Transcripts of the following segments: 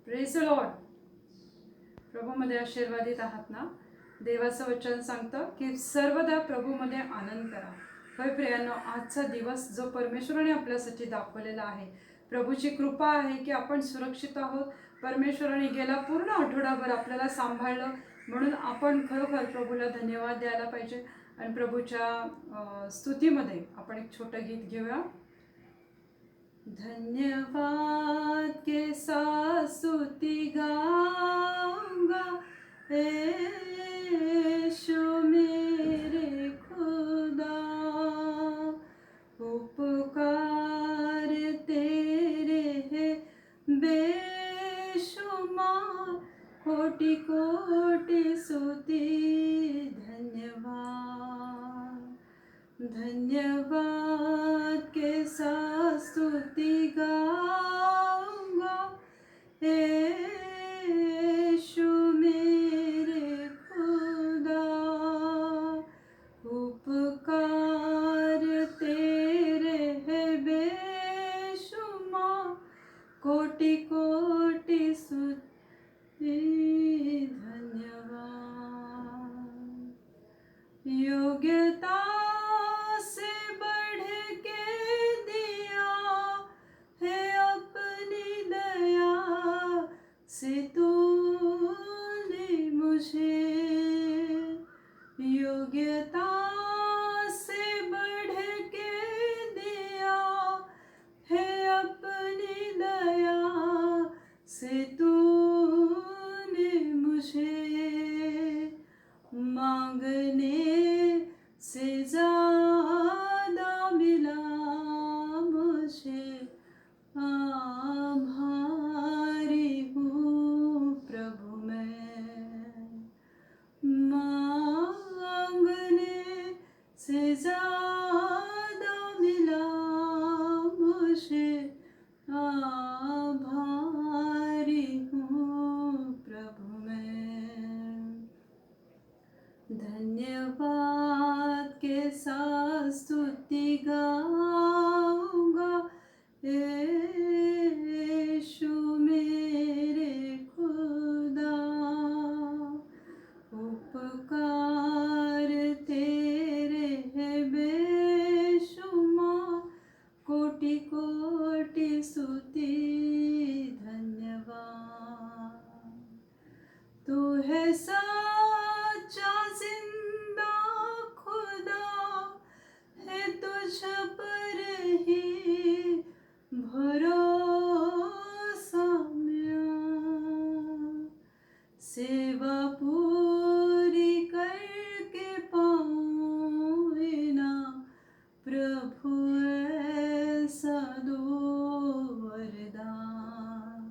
Praise the Lord. प्रभूमध्ये आशीर्वादित आहात ना. देवाचं वचन सांगतं की सर्वदा प्रभूमध्ये आनंद करा. होय प्रियांनो, आजचा दिवस जो परमेश्वराने आपल्यासाठी दाखवलेला आहे, प्रभूची कृपा आहे की आपण सुरक्षित आहोत. परमेश्वराने गेला पूर्ण आठवडाभर आपल्याला सांभाळलं, म्हणून आपण खरोखर प्रभूला धन्यवाद द्यायला पाहिजे. आणि प्रभूच्या स्तुतीमध्ये आपण एक छोटं गीत घेऊया. धन्यवाद के साथ स्तुति गाऊंगा, यीशु मेरे खुदा. उपकार तेरे है बेशुमार, कोटि कोटि स्तुति. धन्यवाद धन्यवाद के साथ स्तुति गाऊंगा, यीशु मेरे खुदा. उपकार तेरे है बेशुमार, कोटि कोटि स्तुति. धन्यवाद. योग्यता से बढ़ के दिया है अपनी दया से तूने मुझे. योग्यता से बढ़ के दिया है अपनी दया से तूने मुझे. मांगने से ज़्यादा मिला मुझे, आभारी हूँ प्रभु मैं. मांगने से ज़्यादा मिला मुझे, आभारी हूँ प्रभु मैं. धन्यवाद के साथ स्तुति गाऊंगा, यीशु मेरे खुदा. उपकार तेरे है बेशुमार, कोटि कोटि स्तुति. धन्यवाद. तू है सच्चा जिंदा खुदा, है तुझ पर ही भरोसा मेरा. सेवा पूरी करके पाऊँ ना प्रभु ऐसा दो वरदान.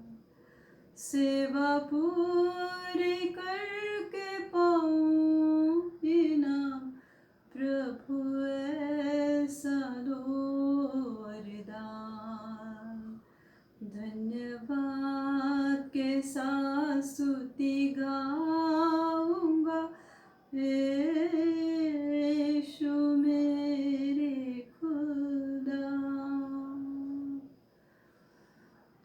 सेवा पूरी करके पाऊँ ना प्रभु ऐसा दो वरदान. धन्यवाद के साथ स्तुति गाऊंगा, यीशु मेरे खुदा.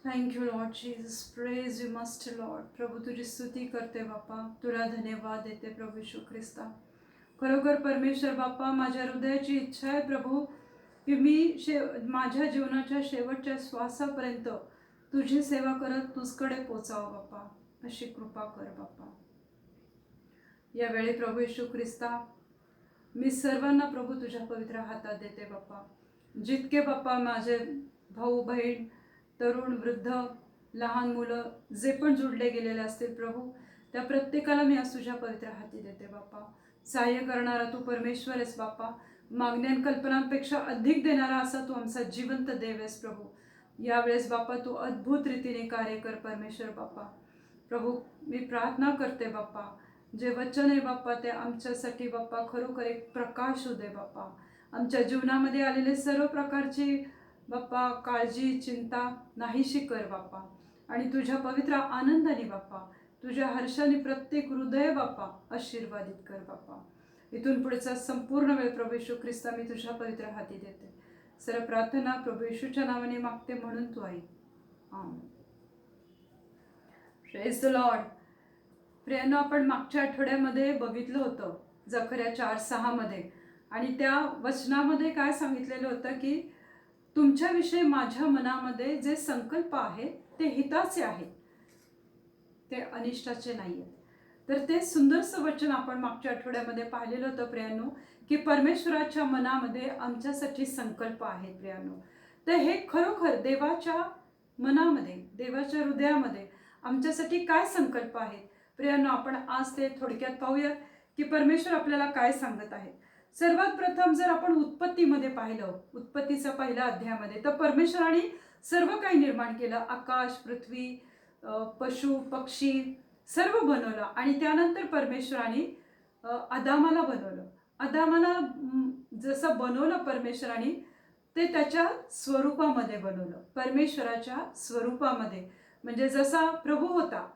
Thank you Lord Jesus. Praise you must Lord. प्रभू तुझी स्तुती करते बाप्पा, तुला धन्यवाद देते प्रभू येशू ख्रिस्ता. खरोखर परमेश्वर बाप्पा, माझ्या हृदयाची इच्छा आहे प्रभू की मी माझ्या जीवनाच्या शेवटच्या श्वासापर्यंत तुझी सेवा करत तुझकडे पोचावं बाप्पा. अशी कृपा कर बाप्पा. यावेळी प्रभू येशू ख्रिस्ता, मी सर्वांना प्रभू तुझ्या पवित्र हातात देते बाप्पा. जितके बाप्पा माझे भाऊ बहीण, तरुण वृद्ध, लहान मुलं जे पण जुडले गेलेले असतील प्रभू, त्या प्रत्येकाला मी आज तुझ्या पवित्र हाती देते बाप्पा. सहाय्य करणारा तू परमेश्वर आहेस बाप्पा. मागण्या कल्पनांपेक्षा अधिक देणारा असा तू आमचा जिवंत देव आहेस प्रभू. यावेळेस बाप्पा तू अद्भुत रीतीने कार्य कर परमेश्वर बाप्पा. प्रभू मी प्रार्थना करते बाप्पा, जे वचन आहे बाप्पा ते आमच्यासाठी बाप्पा खरोखर एक प्रकाश होऊ दे बाप्पा. आमच्या जीवनामध्ये आलेले सर्व प्रकारची बाप्पा काळजी चिंता नाहीशी कर बाप्पा. आणि तुझ्या पवित्र आनंदाने बाप्पा, तुझ्या हर्षाने प्रत्येक हृदय बाप्पा आशीर्वादित कर बाप्पा. इथून पुढचा संपूर्ण वेळ प्रभू येशू ख्रिस्ता मी तुझ्या पवित्र हाती देते. सर्व प्रार्थना प्रभू येशूच्या नावाने मागते म्हणून तू ऐक. आमेन. Praise the Lord. प्रियांनो, आपण मागच्या आठवड्यामध्ये बघितलं होतं जकर्या 4:6 मध्ये, आणि त्या वचनामध्ये काय सांगितलेलं होतं की तुमच्याविषयी माझ्या मनामध्ये जे संकल्प आहेत ते हिताचे आहेत, ते अनिष्टाचे नाही आहेत. तर ते सुंदरसं वचन आपण मागच्या आठवड्यामध्ये पाहिलेलं होतं प्रियांनो, की परमेश्वराच्या मनामध्ये आमच्यासाठी संकल्प आहेत प्रियांनो. तर हे खरोखर देवाच्या मनामध्ये, देवाच्या हृदयामध्ये आमच्यासाठी काय संकल्प आहेत प्रियांनो, आपण आज ते थोडक्यात पाहूया की परमेश्वर आपल्याला काय सांगत आहे. सर्वात प्रथम जर आपण उत्पत्तीमध्ये पाहिलं, उत्पत्तीचा पहिल्या अध्यायामध्ये, तर परमेश्वराने सर्व काही निर्माण केलं. आकाश, पृथ्वी, पशु पक्षी सर्व बनवलं. आणि त्यानंतर परमेश्वराने आदामाला बनवलं. आदामाला जसं बनवलं परमेश्वराने, ते त्याच्या स्वरूपामध्ये बनवलं, परमेश्वराच्या स्वरूपामध्ये. म्हणजे जसा प्रभू होता,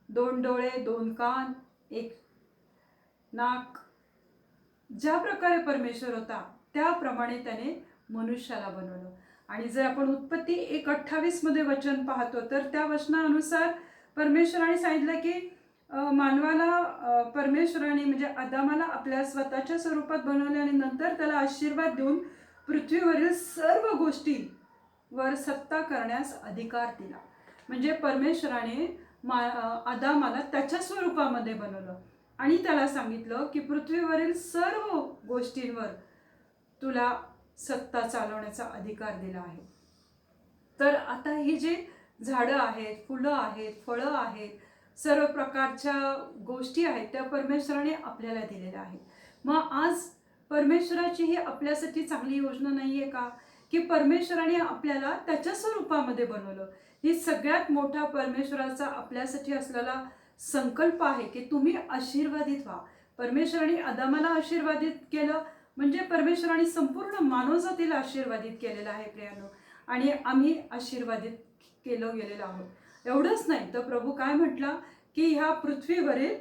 2 डोळे, 2 कान, 1 नाक, ज्या प्रकारे परमेश्वर होता त्याप्रमाणे त्याने मनुष्याला बनवलं. आणि जर आपण उत्पत्ती 1:28 मध्ये वचन पाहतो, तर त्या वचनानुसार परमेश्वराने सांगितलं की मानवाला परमेश्वराने म्हणजे आदामाला आपल्या स्वतःच्या स्वरूपात बनवले आणि नंतर त्याला आशीर्वाद देऊन पृथ्वीवरील सर्व गोष्टीवर सत्ता करण्यास अधिकार दिला. म्हणजे परमेश्वराने आदामाला त्याच्या स्वरूपामध्ये बनवलं आणि त्याला सांगितलं की पृथ्वीवरील सर्व गोष्टींवर तुला सत्ता चालवण्याचा अधिकार दिला आहे. तर आता ही जी झाडं आहेत, फुलं आहेत, फळं आहेत, सर्व प्रकारच्या गोष्टी आहेत, त्या परमेश्वराने आपल्याला दिलेल्या आहेत. मग आज परमेश्वराची ही आपल्यासाठी चांगली योजना नाही आहे का, की परमेश्वराने आपल्याला त्याच्या स्वरूपामध्ये बनवलं. ही सगळ्यात मोठा परमेश्वराचा आपल्यासाठी असलेला संकल्प आहे की तुम्ही आशीर्वादित व्हा. परमेश्वराने आदामाला आशीर्वादित केलं, म्हणजे परमेश्वराने संपूर्ण मानवजातीला आशीर्वादित केलेलं आहे प्रियांनो. आणि आम्ही आशीर्वादित केलं गेलेलं आहोत. एवढंच नाही तर प्रभू काय म्हटला की ह्या पृथ्वीवरील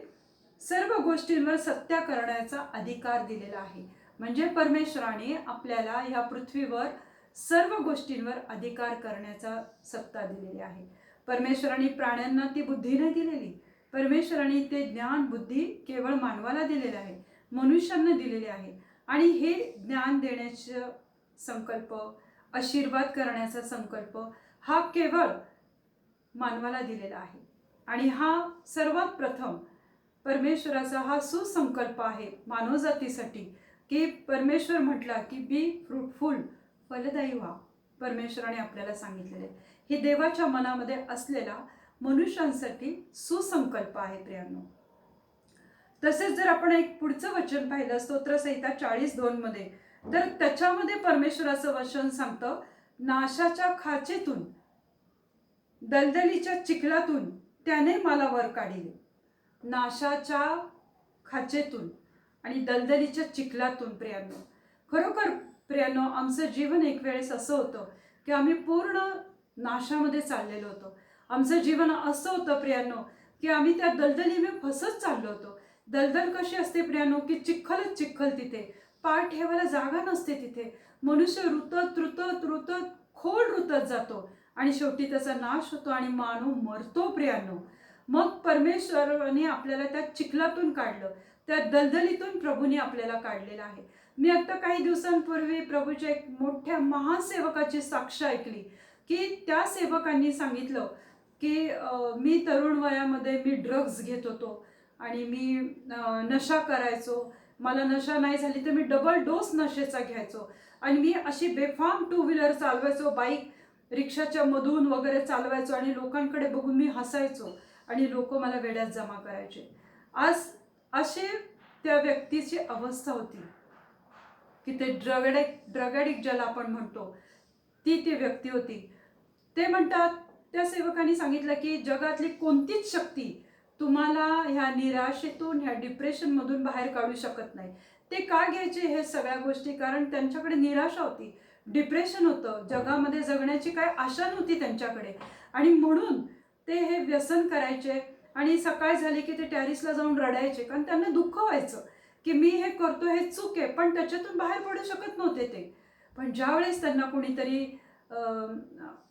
सर्व गोष्टींवर सत्ता करण्याचा अधिकार दिलेला आहे. म्हणजे परमेश्वराने आपल्याला ह्या पृथ्वीवर सर्व गोष्टींवर अधिकार करण्याचा सत्ता दिलेली आहे. परमेश्वराने प्राण्यांना ती बुद्धी नाही दिलेली. परमेश्वराने ते ज्ञान बुद्धी केवळ मानवाला दिलेले आहे, मनुष्यांना दिलेले आहे. आणि हे ज्ञान देण्याचा संकल्प, आशीर्वाद करण्याचा संकल्प हा केवळ मानवाला दिलेला आहे. आणि हा सर्वात प्रथम परमेश्वराचा हा सुसंकल्प आहे मानवजातीसाठी, की परमेश्वर म्हटला की बी फ्रूटफुल, फलदायी व्हा. परमेश्वराने आपल्याला सांगितलेले हे देवाच्या मनामध्ये असलेला मनुष्यांसाठी सुसंकल्प आहे प्रियांनो. तसेच जर आपण एक पुढचं वचन पाहिलं, स्तोत्रसंहिता 40:2 मध्ये, तर त्याच्यामध्ये परमेश्वराचं वचन सांगतं, नाशाच्या खाचेतून, दलदलीच्या चिखलातून त्याने मला वर काढिले. नाशाच्या खाचेतून आणि दलदलीच्या चिखलातून प्रियांनो, खरोखर प्रियांनो, आमचं जीवन एक वेळेस असं होतं की आम्ही पूर्ण नाशामध्ये चाललेलो होतो. आमचं जीवन असं होतं प्रियांनो की आम्ही त्या दलदलीमध्ये फसत चाललो होतो. दलदल कशी असते प्रियांनो, की चिखलच चिखल, तिथे पाय ठेवायला जागा नसते. तिथे मनुष्य रुतत रुतत रुतत खोल रुतत जातो आणि शेवटी त्याचा नाश होतो आणि मानव मरतो प्रियांनो. मग परमेश्वराने आपल्याला त्या चिखलातून काढलं, त्या दलदलीतून प्रभूने आपल्याला काढलेलं आहे. मी आता काही दिवसांपूर्वी प्रभूच्या एक मोठ्या महासेवकाची साक्ष ऐकली की त्या सेवकांनी सांगितलं की मी तरुण वयामध्ये मी ड्रग्ज घेत होतो आणि मी नशा करायचो. मला नशा नाही झाली तर मी डबल डोस नशेचा घ्यायचो आणि मी अशी बेफाम 2 व्हीलर चालवायचो, बाईक रिक्षाच्या मधून वगैरे चालवायचो आणि लोकांकडे बघून मी हसायचो आणि लोक मला वेड्यात जमा करायचे. आज अशी त्या व्यक्तीची अवस्था होती की ते ड्रग ॲडिक्ट ज्याला आपण म्हणतो, ती व्यक्ती होती. ते म्हणतात, त्या सेवकांनी सांगितलं की जगातली कोणतीच शक्ती तुम्हाला ह्या निराशेतून, ह्या डिप्रेशनमधून बाहेर काढू शकत नाही. ते का घ्यायचे हे सगळ्या गोष्टी? कारण त्यांच्याकडे निराशा होती, डिप्रेशन होतं, जगामध्ये जगण्याची काय आशा नव्हती त्यांच्याकडे. आणि म्हणून ते हे व्यसन करायचे आणि सकाळ झाली की ते टॅरिसला जाऊन रडायचे, कारण त्यांना दुःख व्हायचं की मी हे करतो, हे चूक आहे, पण त्याच्यातून बाहेर पडू शकत नव्हते ते. पण ज्यावेळेस त्यांना कोणीतरी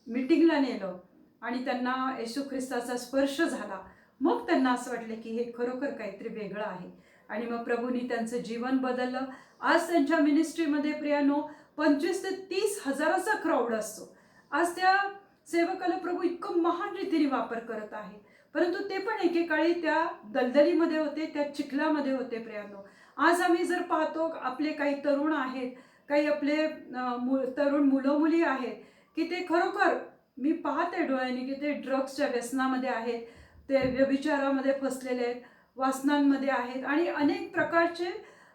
मीटिंगला नेलं आणि त्यांना येशू ख्रिस्ताचा स्पर्श झाला, मग त्यांना असं वाटलं की हे खरोखर काहीतरी वेगळं आहे. आणि मग प्रभूंनी त्यांचं जीवन बदललं. आज त्यांच्या मिनिस्ट्रीमध्ये प्रियानो 25 ते 30 हजाराचा क्राऊड असतो. आज त्या सेवकाला प्रभू इतकं महान रीतीने वापर करत आहे. परंतु ते पण एकेकाळी त्या दलदलीमध्ये होते, त्या चिखलामध्ये होते प्रियानो. आज आम्ही जर पाहतो आपले काही तरुण आहेत, काही आपले तरुण मुलं मुली आहेत की ते खरोखर मी पाहते डोळ्यांनी की ते ड्रग्सच्या व्यसनामध्ये आहेत, ते व्यभिचारामध्ये फसलेले आहेत, वासनांमध्ये आहेत आणि अनेक प्रकारचे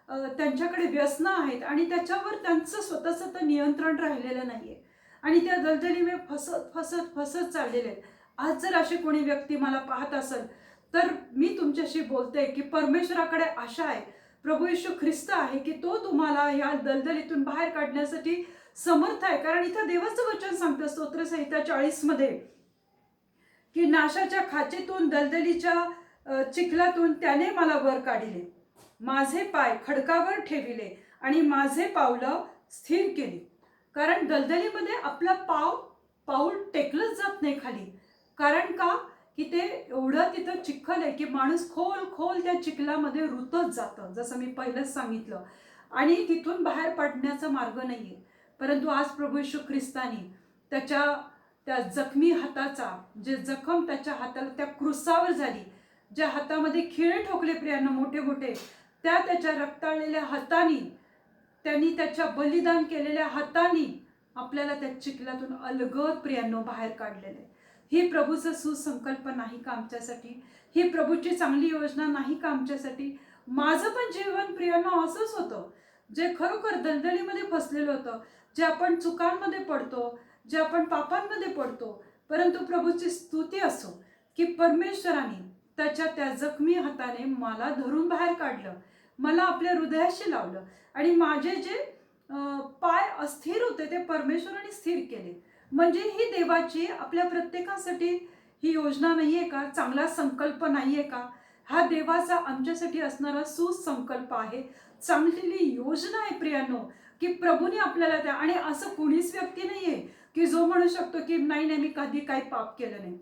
त्यांच्याकडे व्यसनं आहेत आणि त्याच्यावर त्यांचं स्वतःचं तर नियंत्रण राहिलेलं नाही आहे आणि त्या दलदलीमध्ये फसत फसत फसत चाललेले आहेत. आज जर अशी कोणी व्यक्ती मला पाहत असेल तर मी तुमच्याशी बोलते की परमेश्वराकडे आशा आहे, प्रभू येशू ख्रिस्त आहे की तो तुम्हाला या दलदलीतून बाहेर काढण्यासाठी समर्थ आहे. कारण इथं देवाचं वचन सांगतं स्तोत्रसंहिता 40 मध्ये की नाशाच्या खाचेतून दलदलीच्या चिखलातून त्याने मला वर काढिले, माझे पाय खडकावर ठेविले आणि माझे पावलं स्थिर केली. कारण दलदलीमध्ये आपला पाऊल टेकलंच जात नाही खाली. कारण का की ते एवढं तिथं चिखल आहे की माणूस खोल खोल त्या चिखलामध्ये रुतत जातं, जसं मी पहिलंच सांगितलं, आणि तिथून बाहेर पडण्याचा मार्ग नाहीये. परंतु आज प्रभू येशू ख्रिस्तानी त्या जखमी हाताचा, जे जखम त्याच्या हाताला त्या क्रुसावर झाली, ज्या हातामध्ये खिळे ठोकले प्रियांना मोठे मोठे, त्याच्या रक्ताळलेल्या हातानी, त्यांनी त्याच्या बलिदान केलेल्या हातानी आपल्याला त्या चिखलातून अलगद प्रियांनो बाहेर काढलेले. ही प्रभूचं सुसंकल्प नाही का आमच्यासाठी? ही प्रभूची चांगली योजना नाही का आमच्यासाठी? माझं पण जीवन प्रियांनो असंच होतं, जे खरोखर दलदलीमध्ये फसलेलं होतं, जे आपण चुकांमध्ये पडतो, जे आपण पापांमध्ये पडतो. परंतु प्रभूची स्तुती असो की परमेश्वराने त्या जखमी हाताने मला धरून बाहेर काढलं, मला आपल्या हृदयाशी लावलं आणि माझे जे पाय अस्थिर होते ते परमेश्वराने स्थिर केले. म्हणजे ही देवाची आपल्या प्रत्येकासाठी ही योजना नाहीये का? चांगला संकल्प नाहीये का? हा देवाचा आमच्यासाठी असणारा सुसंकल्प आहे, चांगलेली योजना आहे प्रियांनो, की प्रभूने आपल्याला त्या. आणि असं कुणीच व्यक्ती नाहीये की जो म्हणू शकतो की नाही नाही मी कधी काही पाप केलं नाही.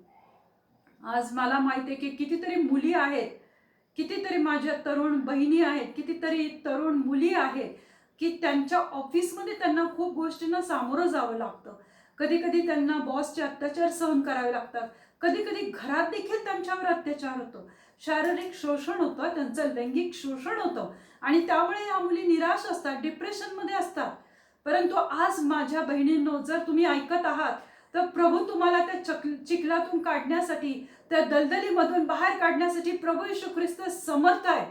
आज मला माहिती आहे की कितीतरी मुली आहेत, कितीतरी माझ्या तरुण बहिणी आहेत, कितीतरी तरुण मुली आहेत की त्यांच्या ऑफिसमध्ये त्यांना खूप गोष्टींना सामोरं जावं लागतं. कधी कधी त्यांना बॉसचे अत्याचार सहन करावे लागतात, कधी कधी घरात देखील त्यांच्यावर अत्याचार होतो, शारीरिक शोषण होतं, त्यांचं लैंगिक शोषण होतं आणि त्यामुळे या मुली निराश असतात, डिप्रेशनमध्ये असतात. परंतु आज माझ्या बहिणींनो, जर तुम्ही ऐकत आहात तर प्रभू तुम्हाला त्या चिखलातून काढण्यासाठी, त्या दलदलीमधून बाहेर काढण्यासाठी प्रभू येशू ख्रिस्त समर्थ आहे.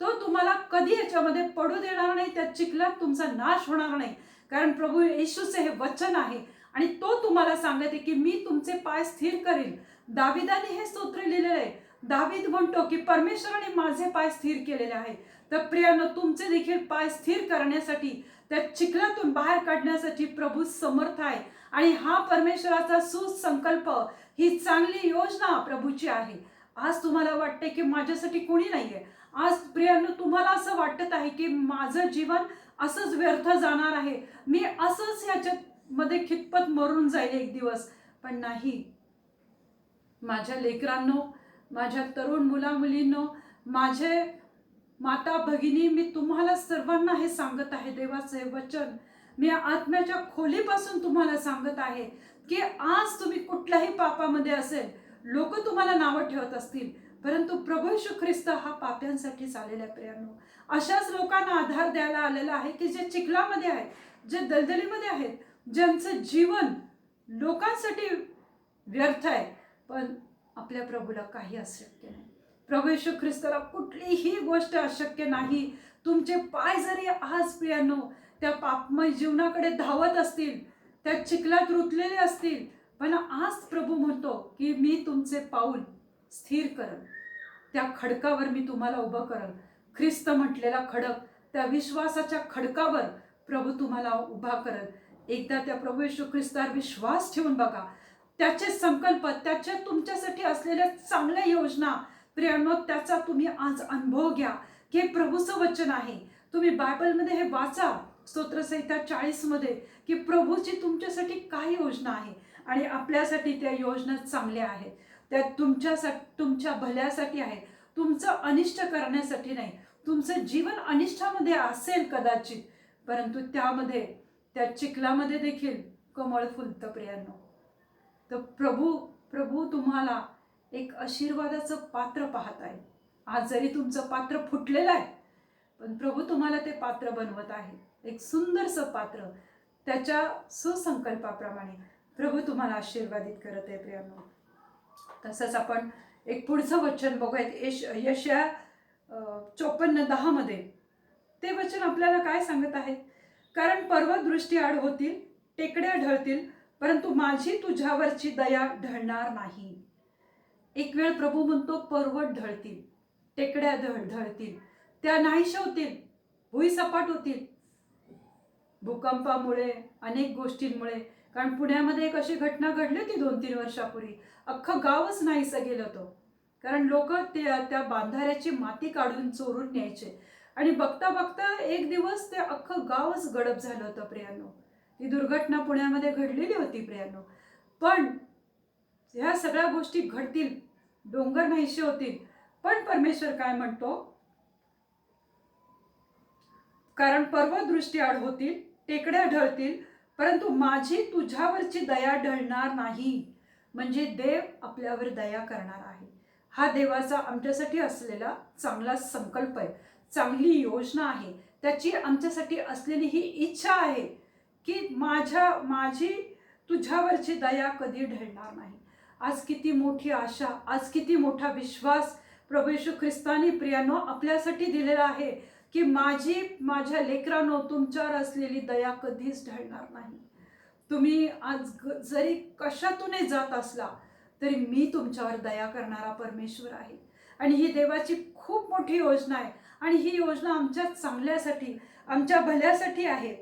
तो तुम्हाला कधी याच्यामध्ये पडू देणार नाही, त्या चिखलात तुमचा नाश होणार नाही. कारण प्रभू येशूचे हे वचन आहे आणि तो तुम्हाला सांगते की मी तुमचे पाय स्थिर करील. दाविदाने हे स्तोत्र लिहिलेलं आहे. दावीद म्हणतो की परमेश्वराने माझे पाय स्थिर केलेले आहे. तर प्रियानो, तुमचे देखील पाय स्थिर करण्यासाठी, त्या चिखलातून बाहेर काढण्यासाठी प्रभू समर्थ आहे. आणि हा परमेश्वराचा सुसंकल्प, ही चांगली योजना प्रभूची आहे. आज तुम्हाला वाटते की माझ्यासाठी कोणी नाहीये. आज प्रियांनो, तुम्हाला असं वाटत आहे की माझं जीवन असंच व्यर्थ जाणार आहे, मी असंच ह्याच्यामध्ये खितपत मरून जाईल एक दिवस. पण नाही माझ्या लेकरांनो, माझ्या तरुण मुला मुलींनो, माझे माता भगिनी, मी तुम्हाला सर्वांना हे सांगत आहे, देवाचं हे वचन मी आत्म्याच्या खोलीपासून तुम्हाला सांगत आहे की आज तुम्ही कुठल्याही पापामध्ये असेल, लोक तुम्हाला नावं ठेवत असतील, परंतु प्रभू येशू ख्रिस्त हा पाप्यांसाठी आलेला आहे प्रियांनो. अशाच लोकांना आधार द्यायला आलेला आहे की जे चिखलामध्ये आहेत, जे दलदलीमध्ये आहेत, ज्यांचं जीवन लोकांसाठी व्यर्थ आहे. पण आपल्या प्रभूला काही अशक्य नाही. प्रभू येशू ख्रिस्ताला कुठलीही गोष्ट अशक्य नाही. तुमचे पाय जरी आज प्रियांनो त्या पापमय जीवनाकडे धावत असतील, त्या चिखलात रुतलेले असतील, पण आज प्रभू म्हणतो की मी तुमचे पाऊल स्थिर करल, त्या खडकावर मी तुम्हाला उभं करल. ख्रिस्त म्हटलेला खडक, त्या विश्वासाच्या खडकावर प्रभू तुम्हाला उभा करल. एकदा त्या प्रभू येशू ख्रिस्तावर विश्वास ठेवून बघा. त्याचे संकल्प, त्याच्या तुमच्यासाठी असलेल्या चांगल्या योजना प्रियांनो, त्याचा तुम्ही आज अनुभव घ्या की प्रभूचं वचन आहे. तुम्ही बायबलमध्ये हे वाचा, स्तोत्रसंहिता 40 मध्ये, की प्रभूची तुमच्यासाठी काय योजना आहे. आणि आपल्यासाठी त्या योजना चांगल्या आहेत, त्या तुमच्या भल्यासाठी आहेत, तुमचं अनिष्ट करण्यासाठी नाही. तुमचं जीवन अनिष्टामध्ये असेल कदाचित, परंतु त्यामध्ये, त्या चिखलामध्ये देखील कमळ फुलतं प्रियांनो. तर प्रभू प्रभू तुम्हाला एक आशीर्वादाचं पात्र पाहत आहे. आज जरी तुमचं पात्र फुटलेलं आहे, पण प्रभू तुम्हाला ते पात्र बनवत आहे, एक सुंदरसं पात्र. त्याच्या सुसंकल्पाप्रमाणे प्रभू तुम्हाला आशीर्वादित करत आहे प्रियांनो. तसंच आपण एक पुढचं वचन बघूयात, यशया 54:10 मध्ये. ते वचन आपल्याला काय सांगत आहे? कारण पर्वत दृष्टी आड होतील, टेकड्या ढळतील, परंतु माझी तुझ्यावरची दया ढळणार नाही. एक वेळ प्रभू म्हणतो पर्वत ढळतील, टेकड्या ढळतील, त्या नाहीशा होतील, भुईसपाट होतील, भूकंपामुळे, अनेक गोष्टींमुळे. कारण पुण्यामध्ये एक अशी घटना घडली होती 2-3 वर्षापूर्वी. अख्खं गावच नाहीसं गेलं होतं. कारण लोक त्या बांधाऱ्याची माती काढून चोरून न्यायचे, आणि बघता बघता एक दिवस ते अख्खं गावच गडप झालं होतं प्रियांनो. ही दुर्घटना पुण्यामध्ये घडलेली होती प्रियांनो. पण ह्या सगळ्या गोष्टी घडतील, डोंगर नाहीसे होतील, पण परमेश्वर काय म्हणतो? कारण पर्वत दृष्टी आड होतील, टेकड्या ढळतील, परंतु माझी तुझ्यावरची दया ढळणार नाही. म्हणजे देव आपल्यावर दया करणार आहे. हा देवाचा आमच्यासाठी असलेला चांगला संकल्प आहे, चांगली योजना आहे. त्याची आमच्यासाठी असलेली ही इच्छा आहे की माझी तुझ्यावरची दया कधी ढळणार नाही. आज किती मोठी आशा, आज किती मोठा विश्वास प्रभू येशू ख्रिस्तानी प्रियानो आपल्यासाठी दिलेला आहे की माझ्या लेकरांनो, तुमच्यावर असलेली दया कधीच ढळणार नाही. तुम्ही आज जरी कशातूनही जात असला तरी मी तुमच्यावर दया करणारा परमेश्वर आहे. आणि ही देवाची खूप मोठी योजना आहे, आणि ही योजना आमच्या चांगल्यासाठी, आमच्या भल्यासाठी आहे.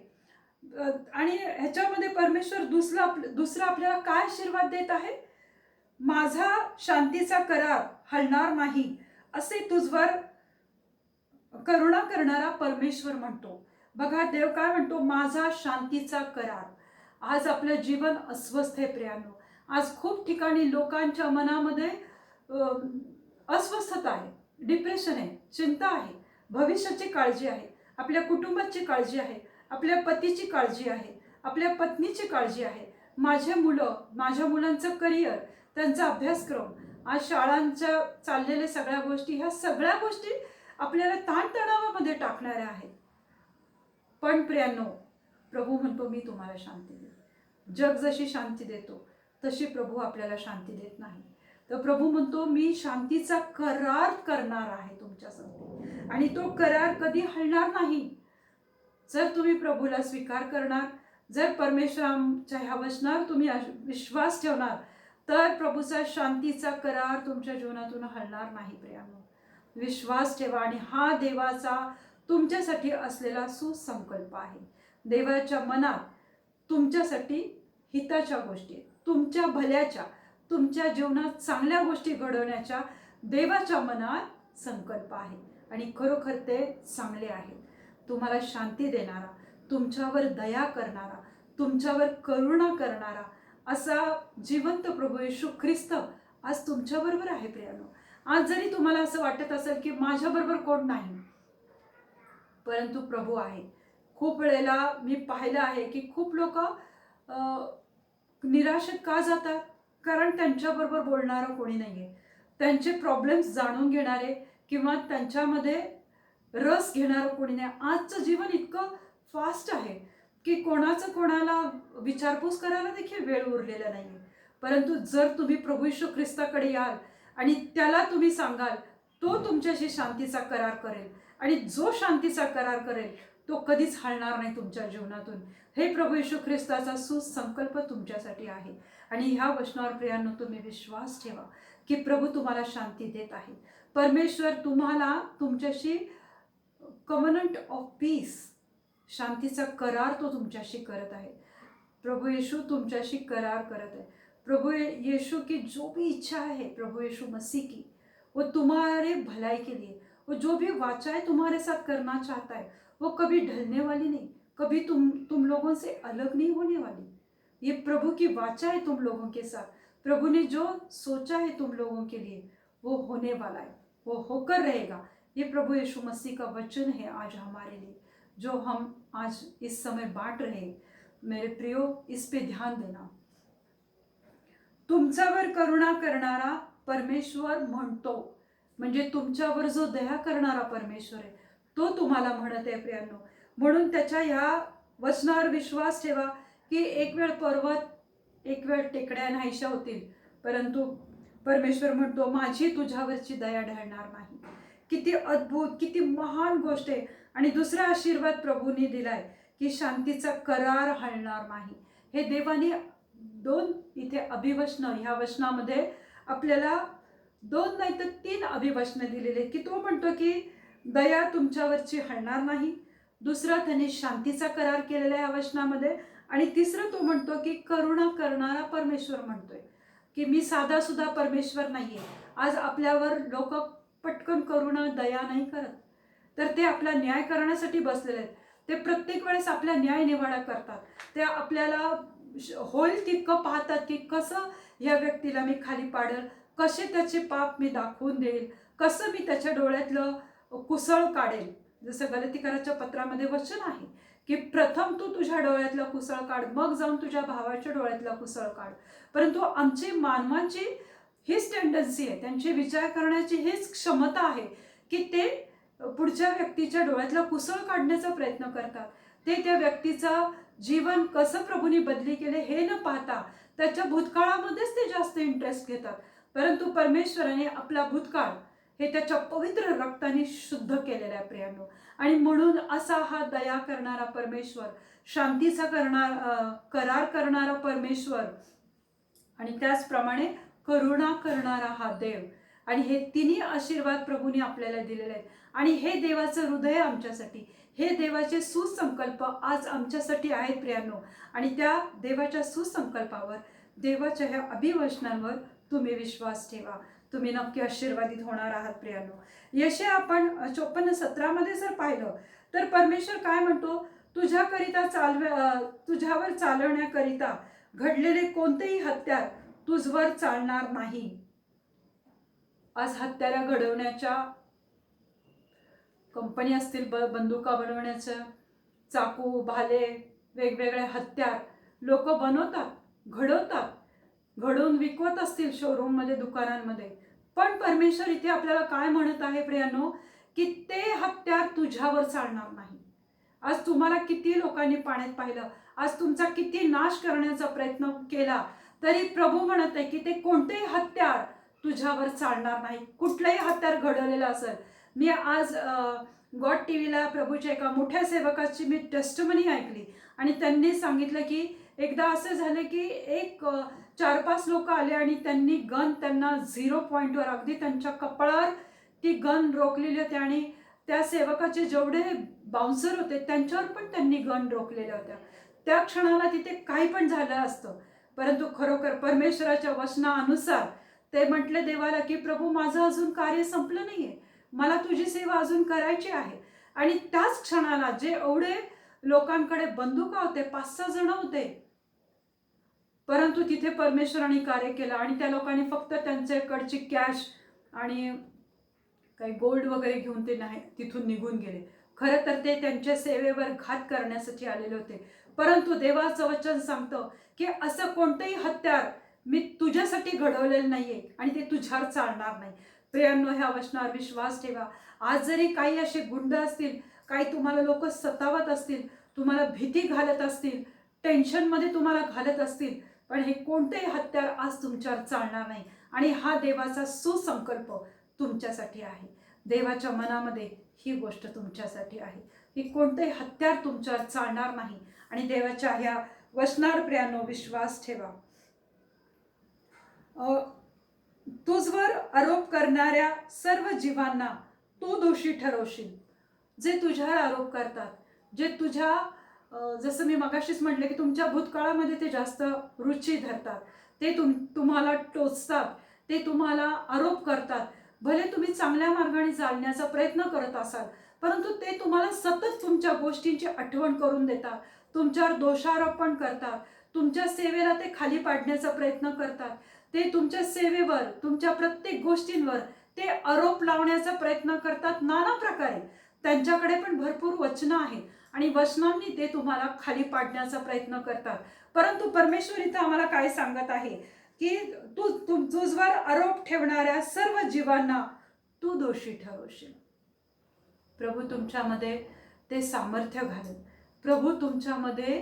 आणि ह्याच्यामध्ये परमेश्वर दुसरा आपल्याला काय आशीर्वाद देत आहे? माझा शांतीचा करार हलणार नाही, असे तुझवर करुणा करणारा परमेश्वर म्हणतो. बघा देव काय म्हणतो? माझा शांतीचा करार. आज आपलं जीवन अस्वस्थ आहे प्रियांनो. आज खूप ठिकाणी लोकांच्या मनामध्ये अस्वस्थता आहे, डिप्रेशन आहे, चिंता आहे, भविष्याची काळजी आहे, आपल्या कुटुंबाची काळजी आहे, आपल्या पतीची काळजी आहे, आपल्या पत्नीची काळजी आहे, माझ्या मुलांचं करिअर, त्यांचा अभ्यासक्रम, आज शाळांच्या चाललेल्या सगळ्या गोष्टी, ह्या सगळ्या गोष्टी आपल्याला ताणतणावामध्ये टाकणाऱ्या आहेत. पण प्रियांनो, प्रभू म्हणतो मी तुम्हाला शांती देतो. जग जशी शांती देतो तशी प्रभू आपल्याला शांती देत नाही. तर प्रभू म्हणतो मी शांतीचा करार करणार आहे तुमच्यासोबत, आणि तो करार कधी हलणार नाही. जर तुम्ही प्रभूला स्वीकार करणार, जर परमेश्वराच्या ह्या वचनावर तुम्ही विश्वास ठेवणार, तर प्रभूचा शांतीचा करार तुमच्या जीवनातून हलणार नाही प्रियांनो. विश्वास ठेवा, आणि हा देवाचा तुमच्यासाठी असलेला सुसंकल्प आहे. देवाच्या मनात तुमच्यासाठी हिताच्या गोष्टी, तुमच्या भल्याच्या, तुमच्या जीवनात चांगल्या गोष्टी घडवण्याच्या देवाच्या मनात संकल्प आहे, आणि खरोखर ते चांगले आहे. तुम्हाला शांती देणारा, तुमच्यावर दया करणारा, तुमच्यावर करुणा करणारा असा जिवंत प्रभू येशू ख्रिस्त आज तुमच्याबरोबर आहे प्रियांनो. आज जरी तुम्हाला असं वाटत असेल की माझ्याबरोबर कोण नाही, परंतु प्रभू आहे. खूप वेळेला मी पाहिलं आहे की खूप लोक निराशेत का जातात? कारण त्यांच्याबरोबर बोलणारं कोणी नाही आहे, त्यांचे प्रॉब्लेम्स जाणून घेणारे किंवा त्यांच्यामध्ये रस घेणारं कोणी नाही. आजचं जीवन इतकं फास्ट आहे की कोणाला विचारपूस करायला देखील वेळ उरलेला नाही. परंतु जर तुम्ही प्रभू येशू ख्रिस्ताकडे याल आणि त्याला तुम्ही सांगाल, तो तुमच्याशी शांतीचा करार करेल, आणि जो शांतीचा करार करेल तो कधीच हलणार नाही तुमच्या जीवनातून. हे प्रभू येशू ख्रिस्ताचा सुसंकल्प तुमच्यासाठी आहे. आणि ह्या वचनावर प्रियांनो तुम्ही विश्वास ठेवा की प्रभू तुम्हाला शांती देत आहे. परमेश्वर तुम्हाला तुमच्याशी कव्हनंट ऑफ पीस, शांतीचा करार तो तुमच्याशी करत आहे. प्रभू येशू तुमच्याशी करार करत है। प्रभु यीशु की जो भी इच्छा है प्रभु यीशु मसीह की, वो तुम्हारे भलाई के लिए, वो जो भी वाचाएं तुम्हारे साथ करना चाहता है वो कभी ढलने वाली नहीं, कभी तुम लोगों से अलग नहीं होने वाली। ये प्रभु की वाचा है तुम लोगों के साथ। प्रभु ने जो सोचा है तुम लोगों के लिए वो होने वाला है, वो होकर रहेगा। ये प्रभु यीशु मसीह का वचन है आज हमारे लिए, जो हम आज इस समय बांट रहे हैं। मेरे प्रियो, इस पे ध्यान देना। तुमच्यावर करुणा करणारा परमेश्वर म्हणतो, म्हणजे तुमच्यावर जो दया करणारा परमेश्वर आहे तो तुम्हाला म्हणत आहे प्रियांनो। म्हणून त्याच्या ह्या वचनावर विश्वास ठेवा की एक वेळ पर्वत, एक वेळ टेकड्या नाहीशा होतील, परंतु परमेश्वर म्हणतो माझी तुझ्यावरची दया ढळणार नाही। किती अद्भुत, किती महान गोष्ट आहे। आणि दुसरा आशीर्वाद प्रभूने दिलाय की शांतीचा करार हलणार नाही। हे देवाने दोन इथे अभिवचन, ह्या वचनामध्ये आपल्याला 2 नाही तर 3 अभिवचन दिलेले, की तो म्हणतो की दया तुमच्यावरची हलणार नाही, दुसरा त्याने शांतीचा करार केलेला आहे या वचनामध्ये, आणि तिसरं तो म्हणतो की करुणा करणारा परमेश्वर म्हणतोय की मी साधा सुद्धा परमेश्वर नाहीये। आज आपल्यावर लोक पटकन करुणा दया नाही करत, तर ते आपला न्याय करण्यासाठी बसलेले आहेत। ते प्रत्येक वेळेस आपला न्याय निवाडा करतात। ते आपल्याला होईल तितकं पाहतात की कसं या व्यक्तीला मी खाली पाडेल, कसे त्याचे पाप मी दाखवून देईल, कसं मी त्याच्या डोळ्यातलं कुसळ काढेल। जसं गलतीकराच्या पत्रामध्ये वचन आहे की प्रथम तू तुझ्या डोळ्यातला कुसळ काढ, मग जाऊन तुझ्या भावाच्या डोळ्यातला कुसळ काढ। परंतु आमची मानवांची हीच टेंडन्सी आहे, त्यांची विचार करण्याची हीच क्षमता आहे की ते पुढच्या व्यक्तीच्या डोळ्यातला कुसळ काढण्याचा प्रयत्न करतात। ते त्या व्यक्तीचा जीवन कसं प्रभूने बदली केले हे न पाहता त्याच्या भूतकाळामध्येच ते जास्त इंटरेस्ट घेतात। परंतु परमेश्वराने आपला भूतकाळ हे त्याच्या पवित्र रक्ताने शुद्ध केलेला आहे प्रियांनो। आणि म्हणून असा हा दया करणारा परमेश्वर, शांतीचा करार करणारा परमेश्वर, आणि त्याचप्रमाणे करुणा करणारा हा देव, आणि हे तिन्ही आशीर्वाद प्रभूने आपल्याला दिलेले आहेत। आणि हे देवाचं हृदय आमच्यासाठी, हे देवाचे सुसंकल्प आज आमच्यासाठी आहेत प्रियांनो। आणि त्या देवाच्या सुसंकल्पावर, देवाच्या ह्या अभिवचनांवर तुम्ही विश्वास ठेवा, तुम्ही नक्की आशीर्वादित होणार आहात प्रियांनो। यशया आपण 54:17 मध्ये जर पाहिलं तर परमेश्वर काय म्हणतो, तुझ्यावर चालवण्याकरिता घडलेले कोणतेही हत्यार तुझवर चालणार नाही। आज हत्यारा घडवण्याच्या कंपनी असतील, बंदुका बनवण्याच्या, चाकू, भाले, वेगवेगळे हत्यार लोक बनवतात, घडवतात, घडवून विकवत असतील शोरूम मध्ये, दुकानांमध्ये। पण परमेश्वर इथे आपल्याला काय म्हणत आहे प्रियांनो, की ते हत्यार तुझ्यावर चालणार नाही। आज तुम्हाला किती लोकांनी पाण्यात पाहिलं, आज तुमचा किती नाश करण्याचा प्रयत्न केला, तरी प्रभू म्हणत आहे की ते कोणतेही हत्यार तुझ्यावर चालणार नाही। कुठलंही हत्यार घडवलेलं असेल। मी आज गॉड टीव्हीला प्रभूच्या एका मोठ्या सेवकाची मी टेस्टमनी ऐकली, आणि त्यांनी सांगितलं की एकदा असं झालं की एक 4-5 लोक आले आणि त्यांनी गन त्यांना 0 पॉईंटवर, अगदी त्यांच्या कपाळावर ती गन रोखलेली होती, आणि त्या सेवकाचे जेवढे बाउन्सर होते त्यांच्यावर पण त्यांनी गन रोखलेल्या होत्या। त्या क्षणाला तिथे काही पण झालं असतं, परंतु खरोखर परमेश्वराच्या वचनानुसार ते म्हटले देवाला की प्रभू माझं अजून कार्य संपलं नाहीये, मला तुझी सेवा अजून करायची आहे। आणि त्याच क्षणाला जे एवढे लोकांकडे बंदुका होते, 5-6 जण होते, परंतु तिथे परमेश्वराने कार्य केलं, आणि त्या लोकांनी फक्त त्यांच्याकडची कॅश आणि काही गोल्ड वगैरे घेऊन ते नाही तिथून निघून गेले। खरं तर ते त्यांच्या सेवेवर घात करण्यासाठी आलेले होते, परंतु देवाचं वचन सांगतं की असं कोणतेही हत्यार मी तुझ्यासाठी घडवलेलं नाहीये आणि ते तुझ्यावर चालणार नाही। प्रियांनो, ह्या वचनावर विश्वास ठेवा। आज जरी काही असे गुंड असतील, काही तुम्हाला लोक सतावत असतील, तुम्हाला भीती घालत असतील, टेन्शनमध्ये तुम्हाला घालत असतील, पण हे कोणतेही हत्यार आज तुमच्यावर चालणार नाही। आणि हा देवाचा सुसंकल्प तुमच्यासाठी आहे, देवाच्या मनामध्ये ही गोष्ट तुमच्यासाठी आहे की कोणतेही हत्यार तुमच्यावर चालणार नाही। आणि देवाच्या ह्या वचनावर प्रियांनो विश्वास ठेवा। तुझवर आरोप करणाऱ्या सर्व जीवांना तू दोषी ठरवशील। जे तुझ्यावर आरोप करतात, जे तुझ्या जसं मी मगाशीच म्हटलं की तुमच्या भूतकाळामध्ये ते जास्त रुची धरतात, ते तुम्हाला टोचतात, ते तुम्हाला आरोप करतात। भले तुम्ही चांगल्या मार्गाने चालण्याचा प्रयत्न करत असाल, परंतु ते तुम्हाला सतत तुमच्या गोष्टींची आठवण करून देतात, तुमच्यावर दोषारोपण करतात, तुमच्या सेवेला ते खाली पाडण्याचा प्रयत्न करतात. ते तुमच्या सेवेवर, तुमच्या प्रत्येक गोष्टींवर ते आरोप लावण्याचा प्रयत्न करतात नाना प्रकारे. त्यांच्याकडे पण भरपूर वचनं आहे आणि वचनांनी ते तुम्हाला खाली पाडण्याचा प्रयत्न करतात. परंतु परमेश्वर इथं आम्हाला काय सांगत आहे की तुझवर आरोप ठेवणाऱ्या सर्व जीवांना तू दोषी ठरवशील. प्रभू तुमच्यामध्ये ते सामर्थ्य घालेल. प्रभू तुमच्यामध्ये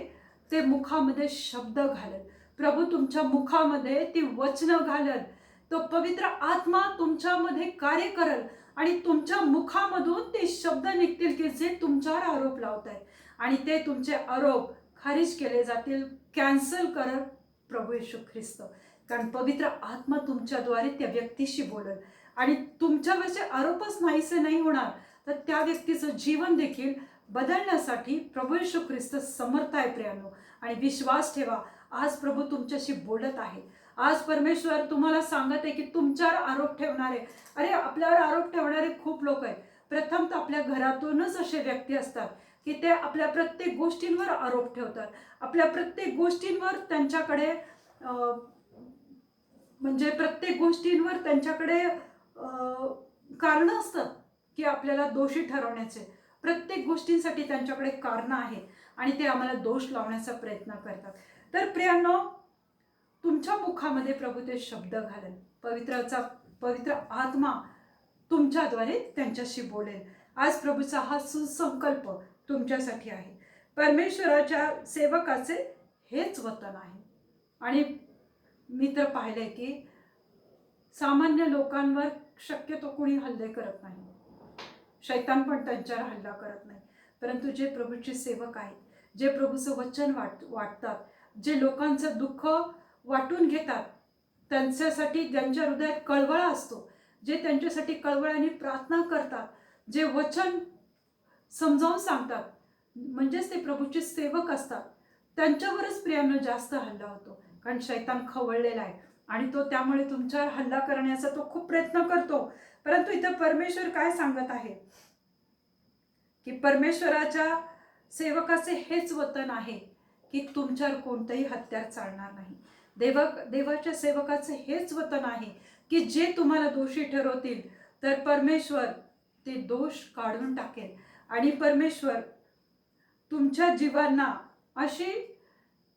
ते मुखामध्ये शब्द घालेल. प्रभू तुमच्या मुखामध्ये ती वचनं घालेल. तो पवित्र आत्मा तुमच्यामध्ये कार्य करेल आणि तुमच्या मुखामधून ते शब्द निघतील की जे तुमच्यावर आरोप लावत आहेत आणि ते तुमचे आरोप खारिज केले जातील, कॅन्सल करत प्रभू येशू ख्रिस्त. कारण पवित्र आत्मा तुमच्याद्वारे त्या व्यक्तीशी बोलेल आणि तुमच्यावरचे आरोपच नाहीसे नाही होणार, तर त्या व्यक्तीचं जीवन देखील बदलण्यासाठी प्रभू येशू ख्रिस्त समर्थ आहे प्रियानो. आणि विश्वास ठेवा, आज प्रभू तुमच्याशी बोलत आहे. आज परमेश्वर तुम्हाला सांगत आहे की तुमच्यावर आरोप ठेवणारे, अरे आपल्यावर आरोप ठेवणारे खूप लोक आहेत. प्रथम तर आपल्या घरातूनच असे व्यक्ती असतात की ते आपल्या प्रत्येक गोष्टींवर आरोप ठेवतात. आपल्या प्रत्येक गोष्टींवर त्यांच्याकडे म्हणजे प्रत्येक गोष्टींवर त्यांच्याकडे कारणं असतात की आपल्याला दोषी ठरवण्याचे. प्रत्येक गोष्टींसाठी त्यांच्याकडे कारणं आहेत आणि ते आम्हाला दोष लावण्याचा प्रयत्न करतात. तर प्रियांनो, तुमच्या मुखामध्ये प्रभू ते शब्द घालेल. पवित्र आत्मा तुमच्याद्वारे त्यांच्याशी बोलेल. आज प्रभूचा हा सुसंकल्प तुमच्यासाठी आहे. परमेश्वराच्या सेवकाचे हेच वतन आहे. आणि मी तर पाहिलंय की सामान्य लोकांवर शक्यतो कोणी हल्ले करत नाही, शैतान पण त्यांच्यावर हल्ला करत नाही. परंतु जे प्रभूचे सेवक आहेत, जे प्रभूचं वचन वाटतात, जे लोकांचं दुःख वाटून घेतात, त्यांच्यासाठी ज्यांच्या हृदयात कळवळा असतो, जे त्यांच्यासाठी कळवळाने प्रार्थना करतात, जे वचन समजावून सांगतात, म्हणजेच ते प्रभूचे सेवक असतात, त्यांच्यावरच प्रियांनो जास्त हल्ला होतो. कारण शैतान खवळलेला आहे आणि तो त्यामुळे तुमच्यावर हल्ला करण्याचा तो खूप प्रयत्न करतो. परंतु इथं परमेश्वर काय सांगत आहे की परमेश्वराच्या सेवकाचे हेच वतन आहे की तुमच्यावर कोणतंही हत्यार चालणार नाही. देवाच्या सेवकाचे हेच वतन आहे की जे तुम्हाला दोषी ठरवतील तर परमेश्वर ते दोष काढून टाकेल आणि परमेश्वर तुमच्या जीवांना अशी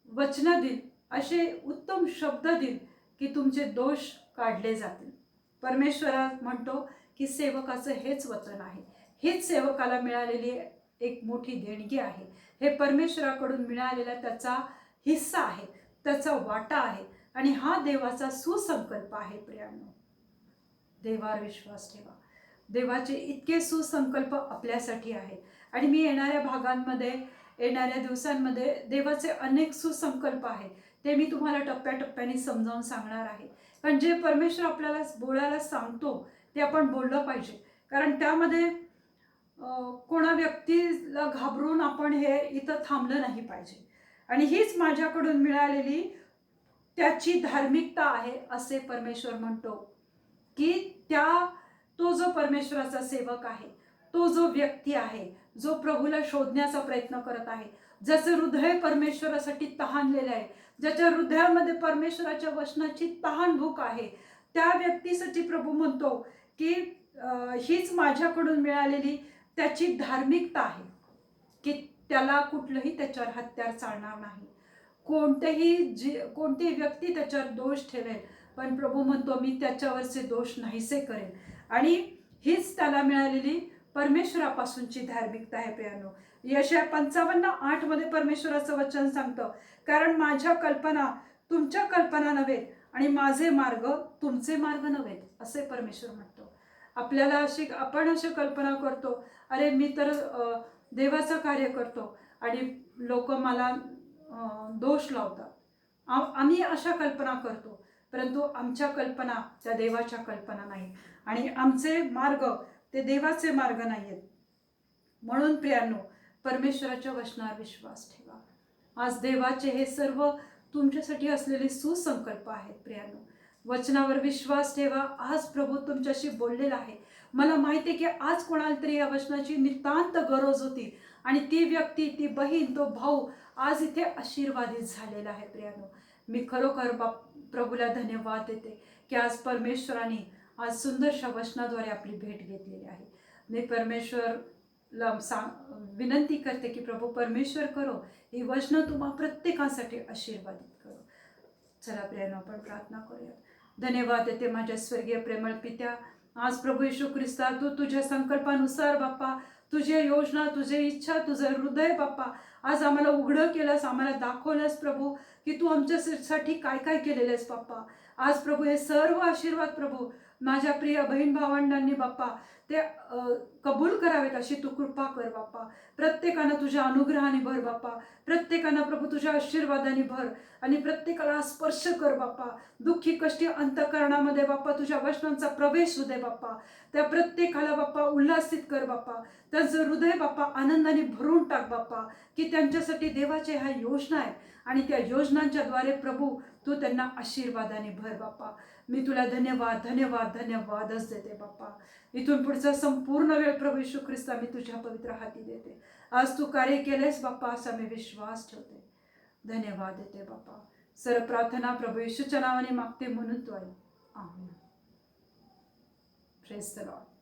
वचनं देईल, असे उत्तम शब्द देईल की तुमचे दोष काढले जातील. परमेश्वरा म्हणतो की सेवकाचं हेच वचन आहे. हेच सेवकाला मिळालेली एक मोठी देणगी आहे. हे परमेश्वराकडून मिळालेला त्याचा हिस्सा आहे, त्याचा वाटा आहे आणि हा देवाचा सुसंकल्प आहे. प्रियांनो, देवावर विश्वास ठेवा. देवाचे इतके सुसंकल्प आपल्यासाठी आहेत आणि मी येणाऱ्या भागांमध्ये, येणाऱ्या दिवसांमध्ये देवाचे अनेक सुसंकल्प आहेत. ते मी तुम्हाला टप्प्याटप्प्याने समजावून सांगणार आहे. पण जे परमेश्वर आपल्याला बोलायला सांगतो ते आपण बोललं पाहिजे. कारण त्यामध्ये कोणा व्यक्तीला घाबरून आपण हे इथं थांबलं नाही पाहिजे. आणि हीच माझ्याकडून मिळालेली त्याची धार्मिकता आहे असे परमेश्वर म्हणतो की तो जो परमेश्वराचा सेवक आहे, तो जो व्यक्ती आहे, जो प्रभूला शोधण्याचा प्रयत्न करत आहे, ज्याचं हृदय परमेश्वरासाठी तहानलेलं आहे, ज्याच्या हृदयामध्ये परमेश्वराच्या वचनाची तहान भूक आहे, त्या व्यक्तीसाठी प्रभू म्हणतो की हीच माझ्याकडून मिळालेली त्याची धार्मिकता आहे की त्याला कुठलंही त्याच्यावर हत्यार चालणार नाही. कोणतीही व्यक्ती त्याच्यावर दोष ठेवेल, पण प्रभू म्हणतो मी त्याच्यावरचे दोष नाहीसे करेल. आणि हीच त्याला मिळालेली परमेश्वरापासूनची धार्मिकता आहे. प्रियांनो, यशाया 55:8 मध्ये परमेश्वराचं वचन सांगतं, कारण माझ्या कल्पना तुमच्या कल्पना नव्हेत आणि माझे मार्ग तुमचे मार्ग नव्हेत, असे परमेश्वर म्हणतो. आपण अशी कल्पना करतो, अरे मी तर देवाचं कार्य करतो आणि लोक मला दोष लावतात. आम्ही अशा कल्पना करतो, परंतु आमच्या कल्पना त्या देवाच्या कल्पना नाही आणि आमचे मार्ग ते देवाचे मार्ग नाही आहेत. म्हणून प्रियांनो, परमेश्वराच्या वचनावर विश्वास ठेवा. आज देवाचे हे सर्व तुमच्यासाठी असलेले सुसंकल्प आहेत. प्रियांनो, वचनावर विश्वास ठेवा. आज प्रभू तुमच्याशी बोललेला आहे. मला माहिती आहे की आज कोणाला तरी या वचनाची नितांत गरज होती आणि ती व्यक्ती, ती बहीण, तो भाऊ आज इथे आशीर्वादित झालेला आहे. प्रियानो, मी खरोखर प्रभूला धन्यवाद देते की आज परमेश्वराने आज सुंदरशा वचनाद्वारे आपली भेट घेतलेली आहे. मी परमेश्वरला विनंती करते की प्रभू परमेश्वर करो ही वचनं तुम्हा प्रत्येकासाठी आशीर्वादित करो. चला प्रियानो, आपण प्रार्थना करूया. धन्यवाद देते माझ्या स्वर्गीय प्रेमळ पित्या. आज प्रभू येशू ख्रिस्ता, तू तुझ्या संकल्पानुसार बाप्पा, तुझ्या योजना, तुझे इच्छा, तुझं हृदय बाप्पा आज आम्हाला उघडं केलंस, आम्हाला दाखवलंस प्रभू की तू आमच्यासाठी काय काय केलेलं आहेस बाप्पा. आज प्रभू हे सर्व आशीर्वाद प्रभू माझ्या प्रिय बहीण भावंडांनी बाप्पा ते कबूल करावेत अशी तू कृपा कर बाप्पा. प्रत्येकानं तुझ्या अनुग्रहाने भर बाप्पा. प्रत्येकानं प्रभू तुझ्या आशीर्वादाने भर आणि प्रत्येकाला स्पर्श कर बाप्पा. दुःखी कष्टी अंतःकरणामध्ये बाप्पा तुझ्या वचनांचा प्रवेश होऊ दे बाप्पा. त्या प्रत्येकाला बाप्पा उल्हासित कर बाप्पा. त्यांचं हृदय बाप्पा आनंदाने भरून टाक बाप्पा की त्यांच्यासाठी देवाच्या ह्या योजना आहेत आणि त्या योजनांच्या द्वारे प्रभू तू त्यांना आशीर्वादाने भर बाप्पा. मी तुला धन्यवाद धन्यवाद धन्यवादच देते बाप्पा. इथून पुढचा संपूर्ण वेळ प्रभू येशू ख्रिस्ता मी तुझ्या पवित्र हाती देते. आज तू कार्य केलेस बाप्पा असा मी विश्वास ठेवते. धन्यवाद देते बाप्पा. सर्व प्रार्थना प्रभू येशूच्या नावाने मागते म्हणून तो आहे. आमेन. Praise the Lord.